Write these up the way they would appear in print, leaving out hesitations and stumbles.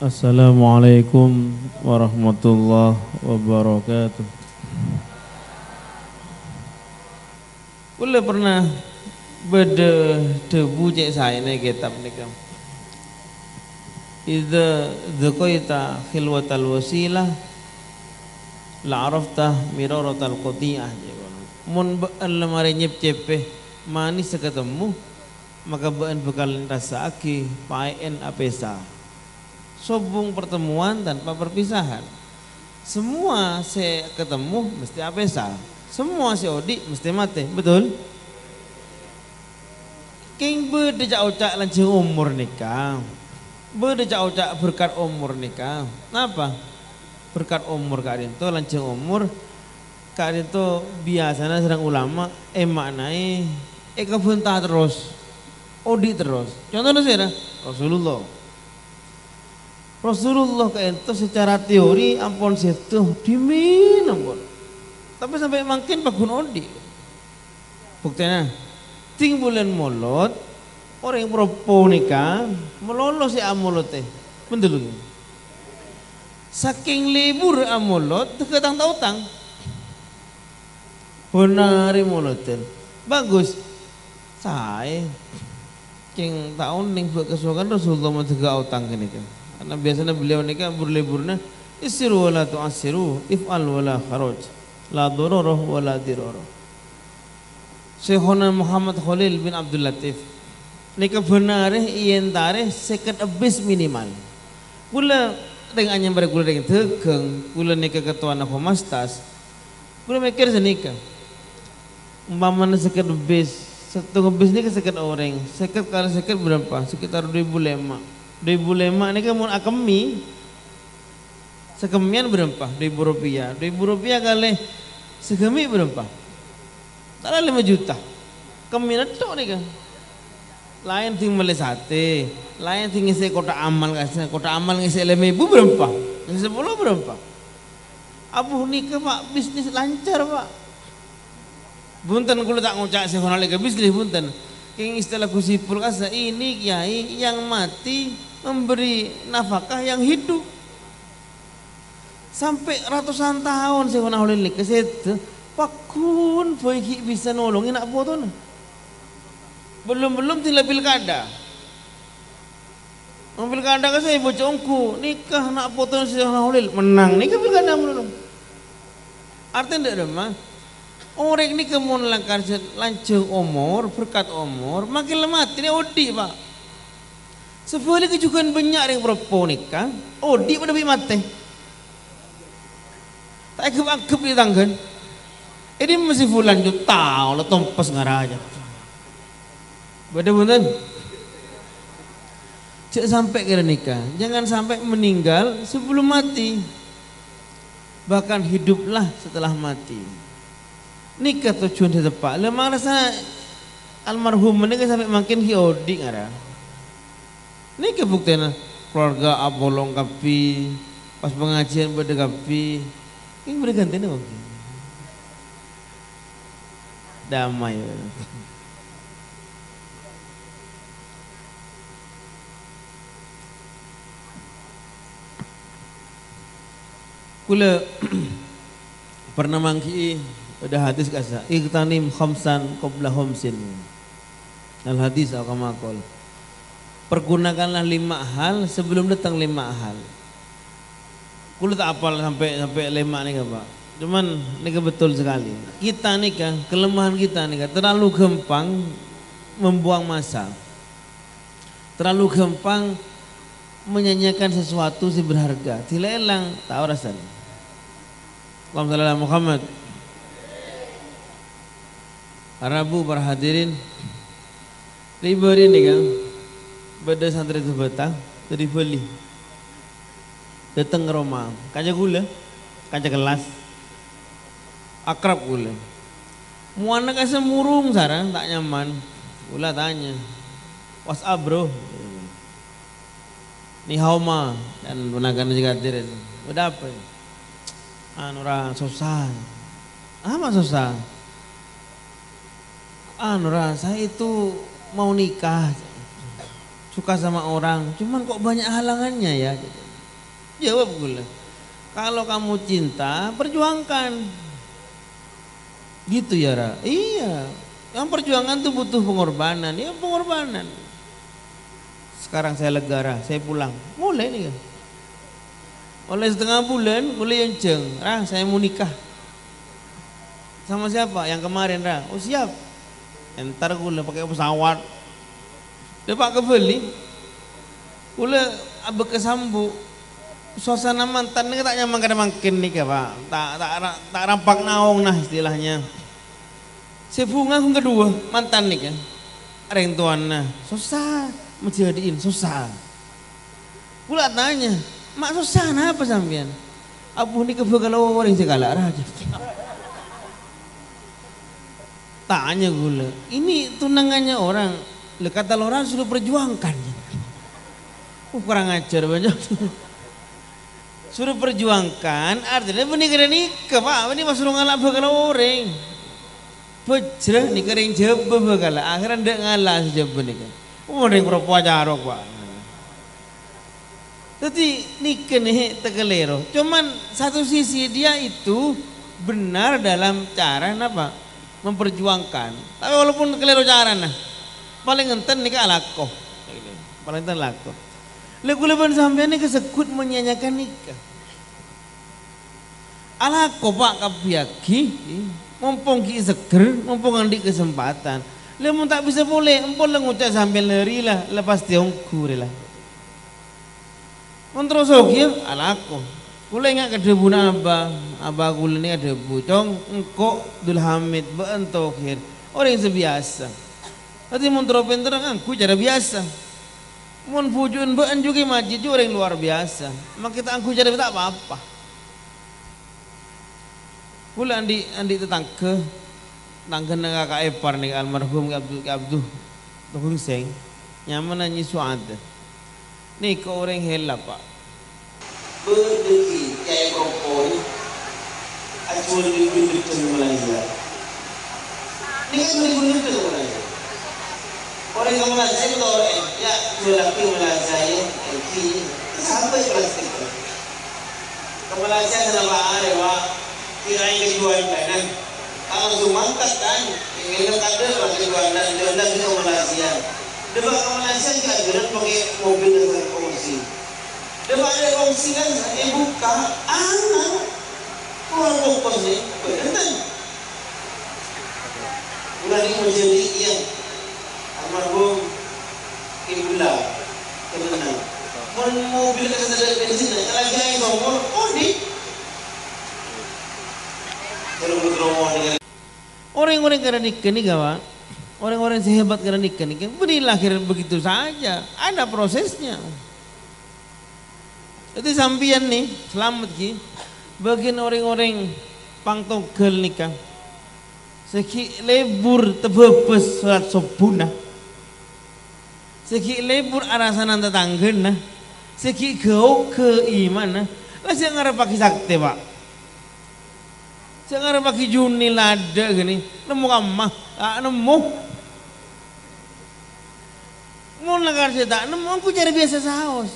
Assalamualaikum warahmatullahi wabarakatuh. Kula pernah beda debu cek saya nih kitab nih kam. Idza dzaqaita khilwatal wasilah la arafta miraratal qati'ah. Mun ba'al lemari nyep cepe manis ketemu maka ba'an bekal rasaki paen apesa. Sobung pertemuan tanpa perpisahan. Semua saya ketemu mesti apesa. Semua si Odi mesti mati, betul? King berdejak ocak lancing umur nikah. Berdejak ocak berkat umur nikah. Kenapa? Berkat umur kalian itu lancing umur kalian itu biasanya sedang ulama maknai kebentah terus. Odi terus. Contohnya saya Rasulullah itu secara teori ampun situ dimin ampun. Tapi sampai makin pagun odi. Buktinya ting bulan molot orang yang propo nikah melolo si amolot teh. Betul. Saking libur amolot teketang tautang. Benari moloten. Bagus. Saya king tahun ning kesukaan Rasulullah menjaga utang kene kan. Karena biasanya beliau nikah berliburnya isiru wala tu'asiru if'al wala kharaj la dororoh wala diroroh. Syekhona Muhammad Khalil bin Abdul Latif nikah benar iyan tarikh seket abis minimal. Kula dengan anyam kula dengan tegeng kula nikah ketua anak pemastas kula mikir senikah umpamanya seket abis satu abis nikah seket orang seket kali seket berapa sekitar 2.500 ini kan mau akemi sekemian berapa? Rp2.000 kali segemi berapa? Tak 5 juta kemian itu nih kan lain ting meli sate lain ting ngisi kota amal ngisi 5.000 berapa? Ngisi 10 berapa? Abuh nikah pak bisnis lancar pak bunten kulo tak ngucak sekolah lagi bisnis bunten king istilah kusipul kasa ini kiai yang mati memberi nafkah yang hidup sampai ratusan tahun saya pernah oleh ke situ pakun boyki bisa nolongin nak foto belum tinggal pilkada pilkada kan saya bocongku nikah nak foto saya oleh menang nikah pilkada belum artinya tidak mah orang ini kemun lancung umur berkat umur makin lemah ini odi pak. Sebalik juga banyak yang berapa nikah, odi pada lebih mati. Tak agep di tanggan. Ini masih fulan ju tahu lah tompas ngaraja. Betul. Cek sampai kira nikah, jangan sampai meninggal sebelum mati. Bahkan hiduplah setelah mati. Nikah tujuan setepak. Lemah rasa almarhum menikah sampai makin hiodi ngara. Ini kebuktian keluarga abolong kapi pas pengajian beda kapi ini berganti nih bang damai kula pernah mangki ada hadis kasa iqtanim khamsan qabla khamsin al hadis akamakol pergunakanlah 5 hal sebelum datang 5 hal. Kulo tak apal sampai 5 nih Pak. Cuman ini betul sekali. Kita nikah, kelemahan kita nikah terlalu gampang membuang masa. Terlalu gampang menyanyikan sesuatu si berharga. Dilelang tahu rasanya. Allahumma shalli ala Muhammad. Para bu, para hadirin, liburin nih kan. Beda santri itu betang, jadi beli. Datang ke rumah, kaca gula, kaca gelas, akrab gula. Muana kasih murung sarang tak nyaman, gula tanya, what's up bro? Ni hao ma dan gunakan juga hadir. Udah apa? Anura susah, apa susah? Anura saya itu mau nikah. Suka sama orang, cuman kok banyak halangannya ya. Jawab gula. Kalau kamu cinta, perjuangkan. Gitu ya, Ra? Iya. Yang perjuangan tuh butuh pengorbanan. Ya pengorbanan. Sekarang saya lega, saya pulang. Mulai nih kan. Oleh setengah bulan, mulai yonceng. Ra, saya mau nikah. Sama siapa? Yang kemarin, Ra. Oh siap. Entar gula pakai pesawat. Dia pak kebeli. Gula abe kesambu. Suasana mantan ini tak nyaman kada makin nih Pak. Tak rampak naong nah istilahnya. Sebunga yang kedua mantan nih kan. Orang tuan nah susah menjadiin susah. Pula tanya, mak susah nah apa sampean? Abu ni kalau orang segala raja. Tanya gula, ini tunangannya orang. Kata orang sudah perjuangkan. Kurang ajar banyak. Suruh perjuangkan artinya menikah nikah Pak, ini masuk ngalak bakal orang pejrah nikah yang jawab bakal akhirnya ndak ngalah sejawab nikah orang perempuan jarok Pak. Jadi nikah nih tekelero cuman satu sisi dia itu benar dalam cara apa memperjuangkan, tapi walaupun kelero cara nah paling enten nikah lakoh, paling enten lakoh. Leguleban sampean ini kesekut menyanyikan nikah. Ala kopak kapiaki, mumpung ki seger, mumpung andi kesempatan. Lemun tak bisa boleh, empon lengucap sampean leri lah, lepas tiongkur lah. Kontrosok ya, ala ko. Kule ingat kedebuna abah kule ini ada bucong, engkau Dul Hamid beentokir, orang yang sebiasa. Tadi muntropen terang, aku cara biasa. Mun pujun bean juga majid juga orang luar biasa. Maka kita angku jadi tak apa-apa. Kula andi tetangga kakak epar nih almarhum Abduh Tuhung Seng nyaman nyanyi suada. Nih ke orang hela Pak. Berdeki kayak kompoi. Acul di Malaysia. Ini kan di Malaysia. Orang yang Malaysia itu orang ya lelaki Malaysia ini sampai plastik. Ke Malaysia kenapa ada Pak? Kirain kejualan dan kalau sumangkat kan, ingin kada pakai jualan ke Malaysia. Debat ke Malaysia juga jalan pakai mobil dengan kongsi. Debat ada kongsi kan, saya buka anak keluar bokos nih, berenang. Udah di menjadi yang almarhum Ibula kenal. Mobil kesenangan bensin, kalau jahit nomor, di orang-orang karena nikah nih kawan, orang-orang sehebat karena nikah beri lahir begitu saja, ada prosesnya. Jadi sampian nih selamat ki, bagian orang-orang pangtogel nikah, seki lebur tebebes sholat subuh nah, seki lebur arasanan tetangga nah, seki gau ke iman nah, lah siang ngarep pakai sakti Pak. Jangan pakai Juni lada gini, nemu kamah, nemu. Mau nakar saya tak nemu, aku cari biasa saus.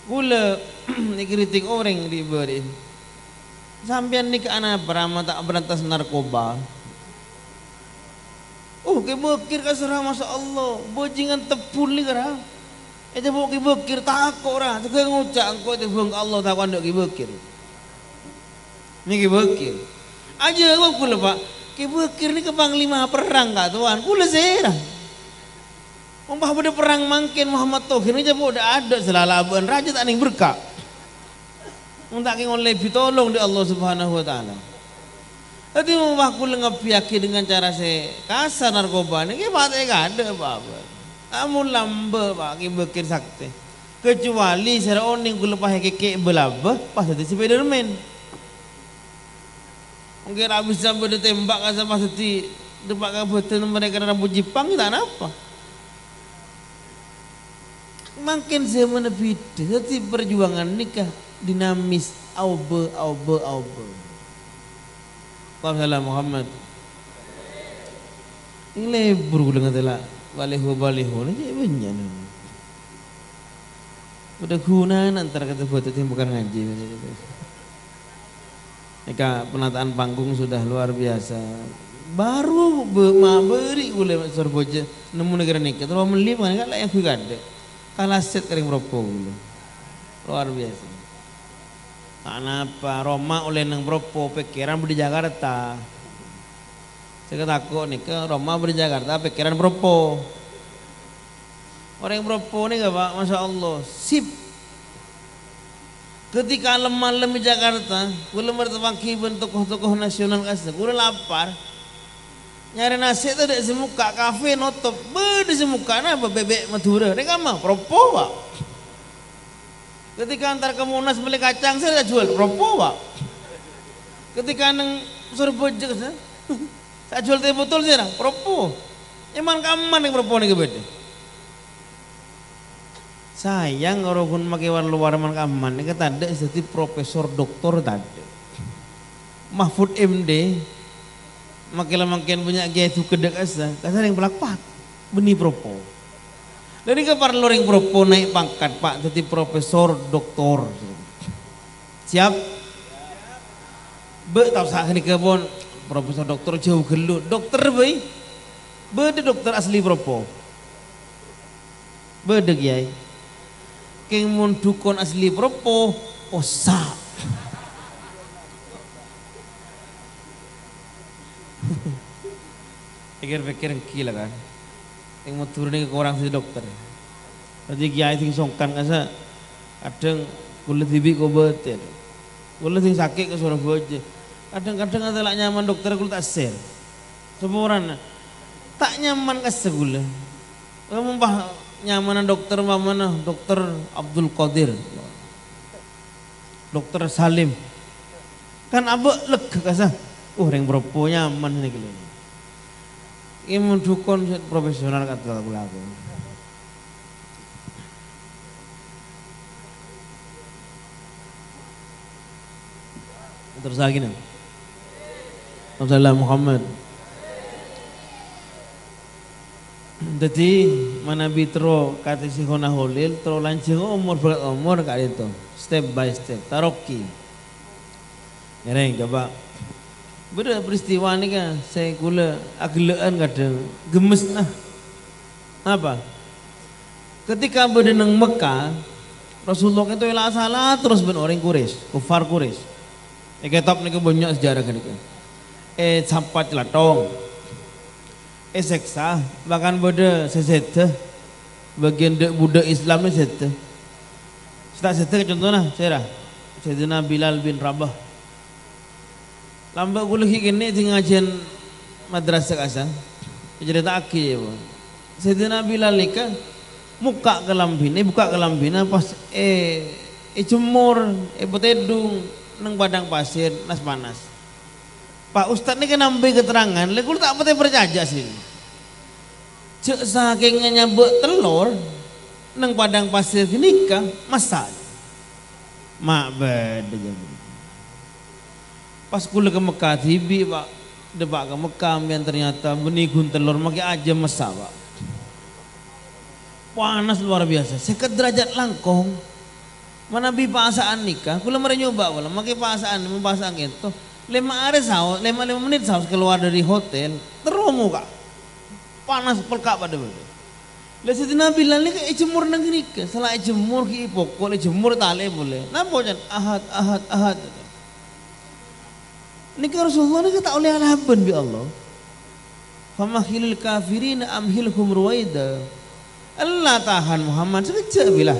Gula dikritik orang diberi. Sampian nih ke anak berama tak berantas narkoba. Kebekir kasarah Masya Allah, bojingan tepul nih kerah. Coba kebekir takut orang, sekarang ngucap engkau itu Allah tak kandung kebekir. Ini kebekir aja kok kula Pak kebekir ini ke panglima perang kak tuan kula serah umpah pada perang mangkin Muhammad Tohir ini udah ada selalaban raja tak ning berkah untuk oleh ditolong di Allah Subhanahu Wa Taala. Jadi umpah kula ngepiaki dengan cara saya kasar narkoba ini Pak tak ada apa-apa kamu lambe Pak kebekir sakti kecuali secara oning kula pakai keke belabah pas ada Spiderman. Mungkin habis sampai ditembak kan sama seti depak kabupaten mereka rambut Jepang tak apa. Makin zaman lebih jadi perjuangan nikah dinamis aube. Salam Muhammad. Ini lebur dengan telah baliho ini jadi banyak. Udah guna antara kata buat itu bukan ngaji. Eka penataan panggung sudah luar biasa. Baru beri gule sorboja nemu negara nikah. Terus meli mana kan yang gue ada. Kalah set kering propo gule. Luar biasa. Kenapa Roma oleh neng propo pikiran di Jakarta. Saya takut nih ke Roma di Jakarta pikiran propo. Orang yang propo nih gak pak, masya Allah sip. Ketika lemah di Jakarta, gue bertemu tokoh-tokoh nasional kasih, gue lapar. Nyari nasi itu di semuka kafe notop, di semuka apa bebek Madura, mereka mah propo pak. Ketika antar ke Monas beli kacang saya jual propo pak. Ketika neng Surabaya saya jual teh botol saya propo. Emang kaman yang propo nih beda. Sayang orang pun pakai luar man kaman ini kata ada jadi profesor doktor tadi. Mahfud MD makin punya gaya itu kedek asa kasar yang pelak benih propo. Dari kepar loreng propo naik pangkat pak jadi profesor doktor. Siap? Tahu sah ini kebon profesor doktor jauh gelut dokter bayi. Bede dokter asli propo. Bede kiai. Keng mun dukun asli propo osa. Pikir-pikir gila kan. Yang mau turunin ke orang si dokter. Jadi kiai sing songkan kasa kadang kulit bibi ko betel. Kulit sing sakit ke Surabaya. Kadang-kadang ada lak nyaman dokter kulit aser. Semua orang tak nyaman kasa gula. Kamu nyamanan dokter mana? Dokter Abdul Qadir, dokter Salim, kan abek lega kasah. Yang berapa nyaman nih gitu. Ini mendukung profesional kata aku. Terus lagi nih. Assalamualaikum Muhammad. Jadi mana bitro kata si Hona Holil terus lancing umur berat umur kali itu step by step taroki. Ngereng coba. Beda peristiwa ini kan saya kula agelaan kadang gemes nah. Apa? Ketika berada nang Mekah Rasulullah itu ilah salah terus ben orang Quraisy, kufar Quraisy. Ketop nih banyak sejarah kan itu. Sampai celatong. Seksa bahkan pada sesete bagian dek budak Islam ni sete. Setak sete contohnya saya Sayyidina Bilal bin Rabah. Lambat gue lagi kini tinggal ngajian madrasah kasang. Jadi tak akil ya. Sayyidina Bilal ni kan buka ke lambina pas jemur betedung neng padang pasir nas panas. Pak Ustadz ini kan nambahi keterangan, lekul tak pati percaya sih. Cek sakingnya nyabuk telur, neng padang pasir nikah, masak. Mak beda. Pas kula ke Mekah tibi pak, debak ke Mekah yang ternyata benigun telur makai aja masak pak. Panas luar biasa, seket derajat langkong. Mana bi pasaan nikah, kula mari nyoba wala, makai pasaan, membasang itu. 5 menit saus keluar dari hotel teromu kak panas pelkak pada benda lesi Nabi Bilal ni jemur negeri ke salah jemur ki pokok jemur tale boleh napa jan ahad ni ke Rasulullah ni tak oleh alhaban bi Allah famahilil kafirin amhilhum ruwaida Allah tahan Muhammad sekejap bilah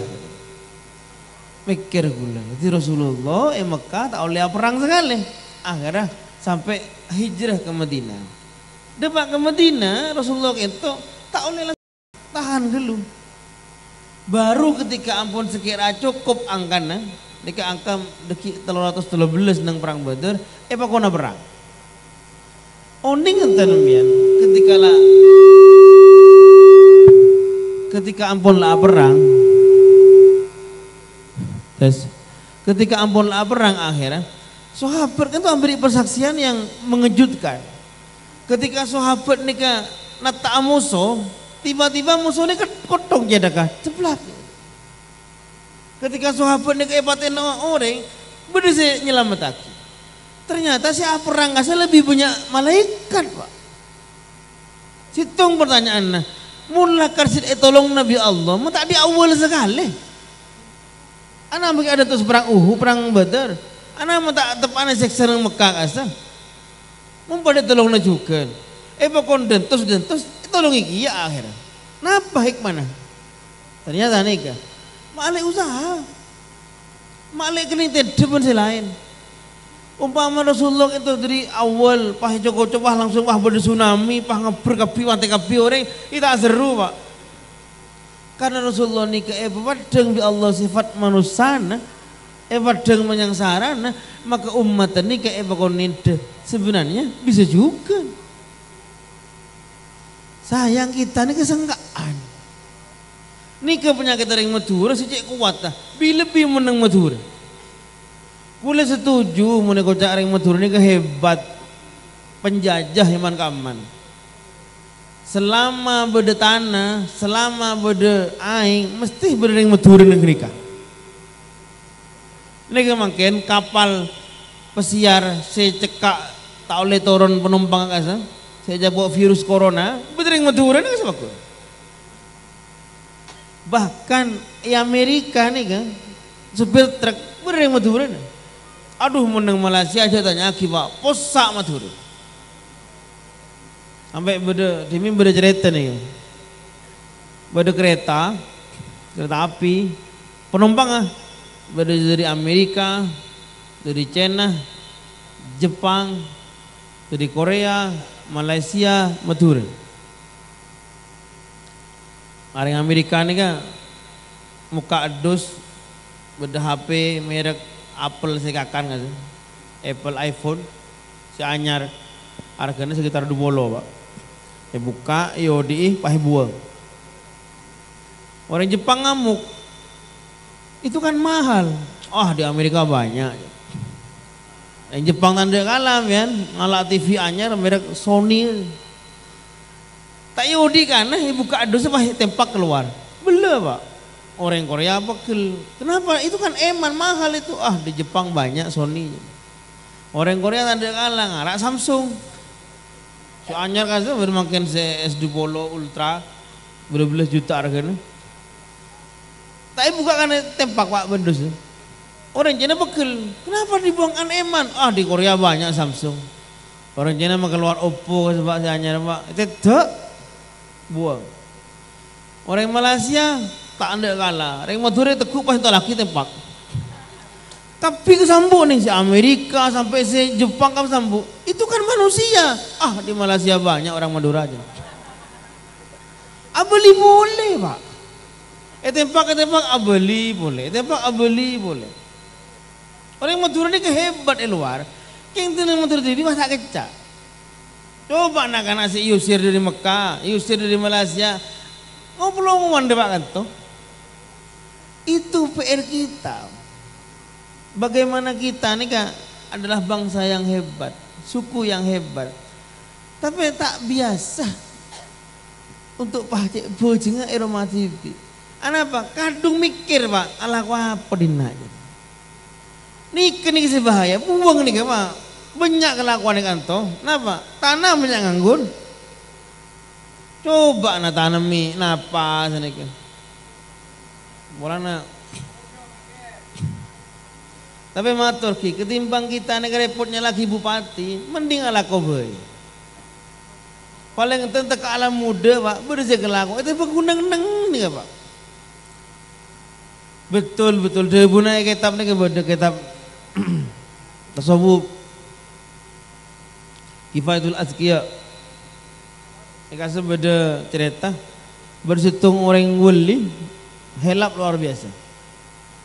mikir gula jadi Rasulullah Mekah tak oleh perang sekali akhirnya sampai hijrah ke Madinah. Depak ke Madinah Rasulullah itu tak oleh tahan dulu. Baru ketika ampun sekira cukup angkana, ketika angka deki 313 nang perang Badar, pakona perang. Oning enten mian ketika ampun lah perang. Ketika ampun lah perang akhirnya sahabat kan itu memberi persaksian yang mengejutkan. Ketika sahabat nikah nata musuh, tiba-tiba musuhnya ketong jadakah ceplak. Ketika sahabat ni kehebatin orang, berdua nyelamataki. Ternyata si perang Gaza lebih banyak malaikat, Pak. Situng pertanyaan, mula karsid tolong Nabi Allah, mau tak di awal sekali. Anak bagi ada terus perang perang Badar. Anak mau tak tepan seksa nang Mekah Gaza. Mau pada tolong juga. Pakon dentus tolong iki ya akhirnya. Napa hikmana? Ternyata nih malik usaha, malik kening depan selain. Umpama Rasulullah itu dari awal pah coba langsung pada tsunami, pah ngeber kapi orang itu tak seru, Pak. Karena Rasulullah ni padang bi Allah sifat manusana, padang menyangsarana, maka umat ni konide sebenarnya bisa juga. Sayang kita ni kesengkaan. Ni penyakit yang Madura sejak kuat dah. Bila lebih menang Madura. Kula setuju mun kocak ring Madura ni hebat penjajah iman kaman. Selama beda tanah, selama beda aing mesti beda ring Madura negeri ka. Nek mangken kapal pesiar secekak tak oleh turun penumpang kasa. Saya bawa virus corona, beda ring Madura ni sebab. Bahkan Amerika ni kan supir truk beda ring Madura ni. Aduh menang Malaysia aja tanya akibat posak Madura. Sampai demi beda cerita nih. Beda kereta api, penumpang beda dari Amerika, dari China, Jepang, dari Korea, Malaysia, Madura. Orang Amerika nih kan muka adus beda HP merek Apple sekakan nggak sih? Apple iPhone si anyar harganya sekitar 20, Pak. Buka yodi pakai buang. Orang Jepang ngamuk. Itu kan mahal. Di Amerika banyak. Yang Jepang tanda kalah kan, ngalah TV anyar merek Sony. Tak yodi kan, buka adus pakai tempak keluar. Bela, Pak. Orang Korea pegel. Kenapa? Itu kan eman mahal itu. Di Jepang banyak Sony. Orang Korea tanda kalah ngarak Samsung. Si anyar kan bermakin S20 Ultra berbelas juta harganya. Tapi buka kan tempak Pak bendus. Orang Cina pegel. Kenapa dibuangkan eman? Di Korea banyak Samsung. Orang Cina mau keluar Oppo sebab si anyar Pak. Tidak buang. Orang Malaysia tak anda kalah. Orang Madura teguk pas itu laki tempak. Tapi kesambut nih si Amerika sampai si Jepang kan sambut. Itu kan manusia. Di Malaysia banyak orang Madura aja. Abeli boleh, Pak. Tempak abeli boleh. Tempak abeli boleh. Orang Madura ni kehebat luar. Yang tenang Madura jadi masa kecak. Coba nak si usir dari Mekah, usir dari Malaysia. Ngobrol ngomong Pak kan tuh. Itu PR kita. Bagaimana kita nih kan adalah bangsa yang hebat, suku yang hebat. Tapi tak biasa untuk pahcek bojenga Eroma TV. Apa? Kadung mikir, Pak, ala apa dinanya. Nih kini sih bahaya, buang nih Pak. Banyak kelakuan kan toh. Napa? Tanah banyak nganggur. Coba na tanami napa sana kan. Bolana. Tapi matur ki, ketimbang kita nek repotnya lagi bupati, mending ala kobe. Paling tentu ke alam muda, Pak, bersih kelaku. Itu bergunang-nang nih, Pak. Betul. Debu naik kitab nih kepada kitab tasawuf. Kifayatul Azkiya. Kasih beda cerita bersitung orang wali helap luar biasa.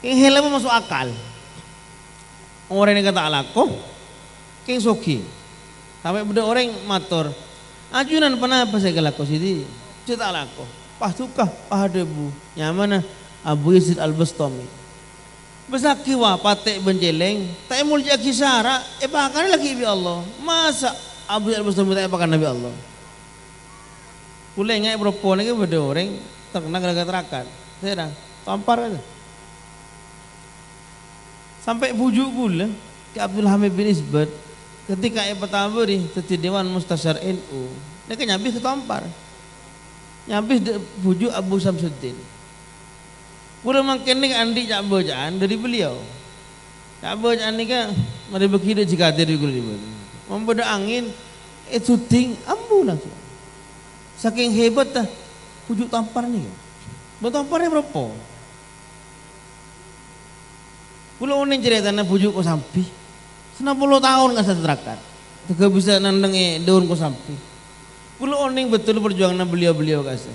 Yang helap masuk akal. Orang yang kata alako, yang soki. Sampai beda orang matur. Ajunan kenapa saya kelako sini? Saya tak alako. Pah tukah, pah debu. Nyamana Abu Yazid Al-Bastami. Besaki wah patek benjeleng. Tak mulia kisara. Bahkan lagi Nabi Allah. Masa Abu Yazid Al-Bastami tak bahkan Nabi Allah. Pulai ngai berapa ni ke beda orang terkena gara-gara terakat. Saya dah tampar aja. Sampai bujuk pula ke Abdul Hamid bin Isbat ketika pertama beri teti Dewan Mustasyar NU. Dia kan nyabis ketampar. Nyabis bujuk Abu Samsuddin. Pula makin ni andi cak bacaan dari beliau. Cak bacaan ni kan mari berkira jika ada di kuliah. Membedak angin, syuting ambu langsung. Saking hebat dah pujuk tampar ni. Bertamparnya berapa? Pula orang cerita na pujuk ko sampi. 90 tahun kan saya terakat. Tidak bisa nandang daun ko sampi. Pula orang betul perjuangan beliau-beliau kasih.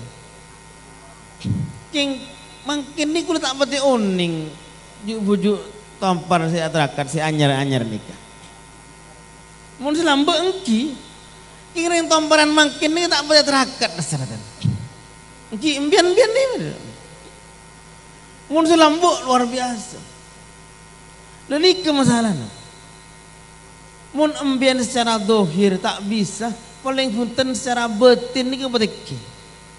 King makin ni kulit tak pati oning. Pujuk tampar saya terakat saya anyar-anyar nikah. Mun selamba engki. Kira yang tamparan makin ni tak pati terakat dasarnya. Engki embian-embian ni. Mun selamba luar biasa. Lalu ke masalahnya. Mun embian secara dohir tak bisa, paling punten secara batin ni kebetik.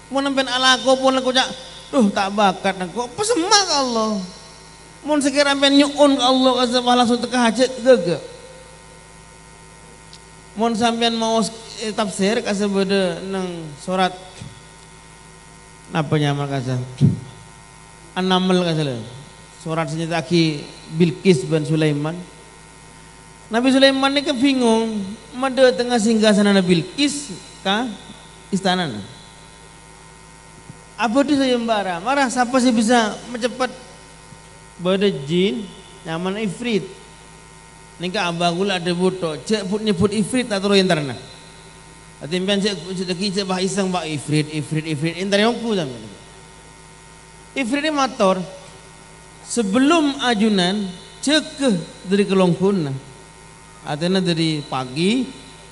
Mun embian alako pun aku cak, tak bakat aku, pesemak Allah. Mun sekira embian nyuun ke Allah kasih langsung teka hajat gege. Mun sampean mau tafsir kasih beda nang surat apa nyaman kasih An-Naml kasih surat senjata aki Bilqis bin Sulaiman. Nabi Sulaiman ni kan bingung, mada tengah singgasana Nabi Bilqis ka istana. Apa tu saya marah siapa sih bisa mencepat bada jin nyaman ifrit. Nika abangul ada buto, cek put nyebut ifrit atau interna. Atimpian cek cek bah iseng bah ifrit intar yang ku zaman. Ifrit ni motor sebelum ajunan cekeh dari kelongkun. Artinya dari pagi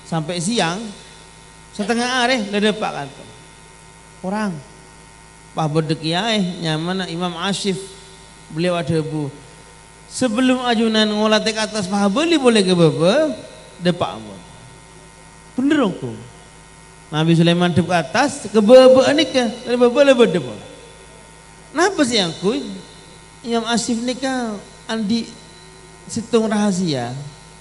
sampai siang setengah hari dah dapat kata. Orang pah berdekiai nyaman Imam Ashif beliau ada bu. Sebelum ajunan ngolatek atas paha beli boleh ke bebe depak abon. Bener aku. Nabi Sulaiman dep ke atas ke bebe ni ke dari bebe lebih depak. Napa sih yang kui? Imam Asif ni kan andi situng rahasia.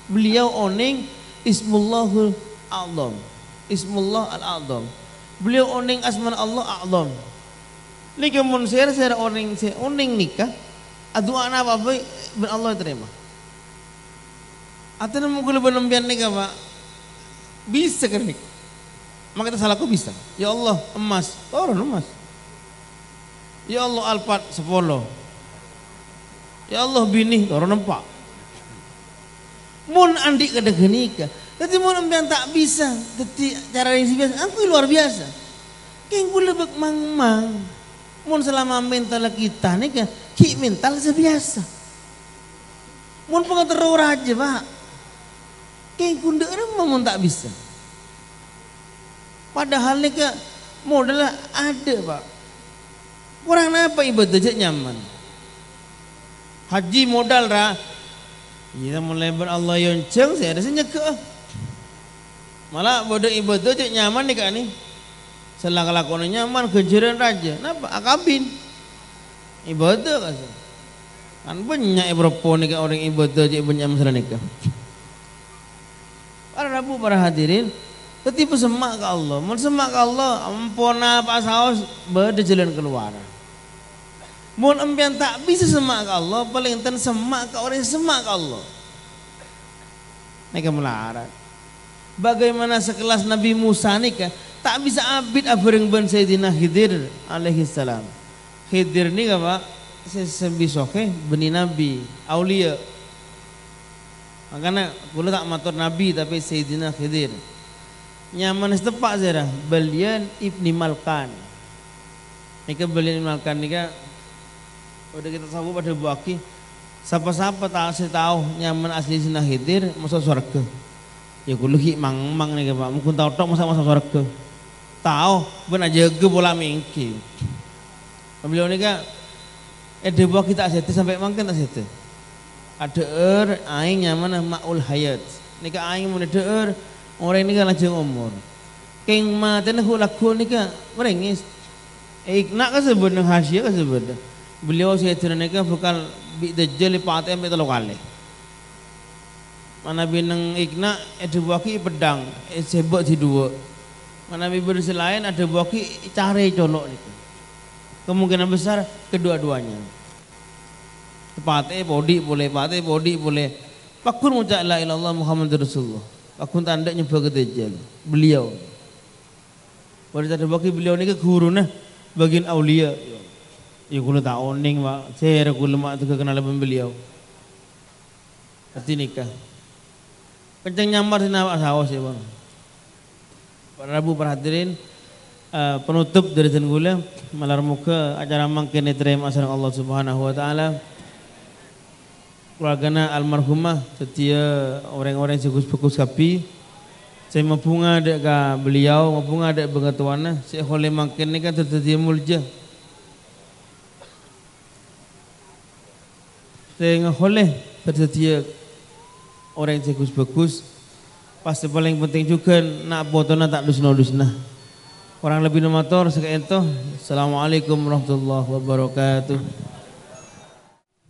Beliau oning Ismullahul A'zam. Ismullah Al-A'zam. Beliau oning asman Allah A'zam. Ni kemun saya oning nikah. Doa apa baik ben Allah terima. Atau mungkin lebih nembian nikah pak bisa kan nik. Maka kita salahku bisa. Ya Allah emas, turun emas. Ya Allah alpat 10. Ya Allah bini turun 4. Mun andi kada genika. Tapi mun nembian tak bisa. Tapi cara yang biasa, aku luar biasa. Keng pula bek mang. Mun selama mental kita nih kan, ki mental sebiasa. Mun pengatur raja pak, keng kunde mun tak bisa. Padahal nih kan modal ada pak. Orang apa ibadah je nyaman. Haji modal ra, kita mulai Allah yonceng saya rasanya ke. Malah bodoh ibadah je nyaman nih kan nih. Selang kelakuan nyaman kejaran raja, napa akabin ibadah kasih. Kan banyak berapa nih orang ibadah je banyak masalah nikah. Para rabu para hadirin, tetapi semak ke Allah, mun semak ke Allah, ampuna pak saus berde jalan keluar. Mun empian tak bisa semak ke Allah, paling enten semak ke orang semak ke Allah. Nikah melarat. Bagaimana sekelas Nabi Musa nikah? Tak bisa abid abareng ban Sayyidina Khidir alaihi salam. Khidir ni apa? Sebisoke beni nabi, aulia. Makanya kula tak matur nabi tapi Sayyidina Khidir. Nyaman setepak zera Balian Ibni Malkan. Nika Balian Ibni Malkan nika udah kita sabu pada buaki. Siapa-siapa tak tahu nyaman asli Sayyidina Khidir masuk surga. Ya kula ki mang nika Pak, mungkin tahu tok masuk surga. Tahu benar jaga bola mengki. Beliau ni kan dewa kita asyik sampai mangken asyik. Ada aing nyaman maul hayat. Ni kan aing mun ada orang ni kan lajeng umur. Keng mate nak laku ni kan merengis. Nak ka sebut hasia ka sebut. Beliau saya ni kan bukan bi dajjal pate ampe 3 kali. Mana bineng ikna ada baki pedang sebab di dua. Mana bibir selain ada baki cari colok itu. Kemungkinan besar kedua-duanya. Pate bodi boleh, pate bodi boleh. Pakun ucap la ilallah Muhammadur Rasulullah. Pakun tanda nyebab ke dajjal. Beliau. Pada ada baki beliau ni ke guru nah bagian aulia. Ya kula tak oning pak, saya kula mak tu kenal beliau. Hati nikah. Kencang nyamar di nawak sawas ya bang. Para Rabu perhatirin penutup dari tenggula malar muka acara mangkene terima asal Allah Subhanahu Wa Taala. Keluargana almarhumah setia orang-orang sekus-sekus kapi. Saya mapunga ada ke beliau, mapunga ada bengatuana. Saya oleh mangkene kan tersedia mulja. Saya ngoleh tersedia orang yang bagus, pasti paling penting juga nak botona tak dusna. Orang lebih nomator sekian itu. Assalamualaikum warahmatullahi wabarakatuh.